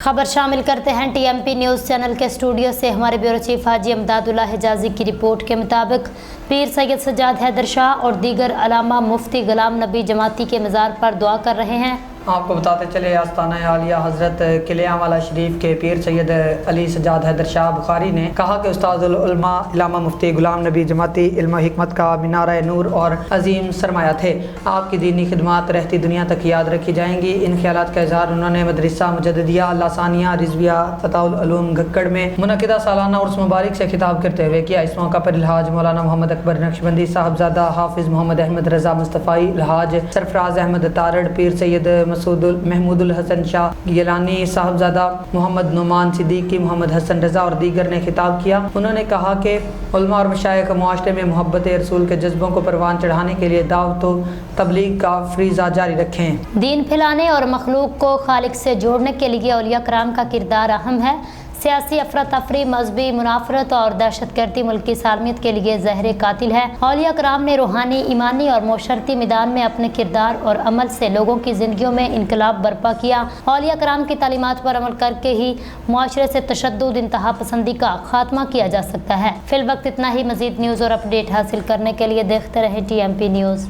खबर शामिल करते हैं टीएमपी न्यूज़ चैनल के स्टूडियो से। हमारे ब्यूरो चीफ हाजी अमदादुल्ला हिजाजी की रिपोर्ट के मुताबिक पीर सैयद सज्जाद हैदर शाह और दीगर अलामा मुफ्ती गुलाम नबी जमाती के मज़ार पर दुआ कर रहे हैं। आपको बताते चले आस्ताना आलिया हज़रत किलियांवाला शरीफ के पीर सैयद अली सज्जाद हैदर शाह बुखारी ने कहा कि उस्तादुल उलमा अल्लामा मुफ्ती गुलाम नबी जमाती इल्म हिकमत का मीनार नूर और अजीम सरमाया थे। आपकी दीनी खिदमात रहती दुनिया तक याद रखी जाएंगी। इन ख्यालात का इजहार उन्होंने मदरसा मुजद्दिदिया लासानिया रिजविया फताउल उलूम गक्कड़ में मुनक़िदा सालाना उर्स मुबारक से खिताब करते हुए किया। इस मौका पर इल्हाज मौलाना मोहम्मद अकबर नक्शबंदी साहबजादा हाफिज़ मोहम्मद अहमद रज़ा मुस्तफ़ाई इल्हाज सरफराज अहमद तारड़ पीर सैयद महमूदुल हसन शाह गिलानी साहबजादा मोहम्मद नुमान सिद्दीकी मोहम्मद हसन रज़ा और दीगर ने खिताब किया। उन्होंने कहा कि उलमा और मशाइख मुआशरे में मोहब्बत रसूल के जज्बों को परवान चढ़ाने के लिए दावत व तबलीग का फरीज़ा जारी रखें। दीन फैलाने और मखलूक को खालिक से जोड़ने के लिए औलिया कराम का किरदार अहम है। सियासी अफरा तफरी, मजहबी मुनाफरत और दहशतगर्दी मुल्क की सालमियत के लिए जहर कातिल है। औलिया कराम ने रूहानी, ईमानी और मोशरती मैदान में अपने किरदार और अमल से लोगों की ज़िंदगियों में इनकलाब बर्पा किया। औलिया कराम की तालीमात पर अमल करके ही मुआशरे से तशद्दुद, इंतहा पसंदी का खात्मा किया जा सकता है। फिल वक्त इतना ही। मज़ीद न्यूज़ और अपडेट हासिल करने के लिए देखते रहें TMP न्यूज़।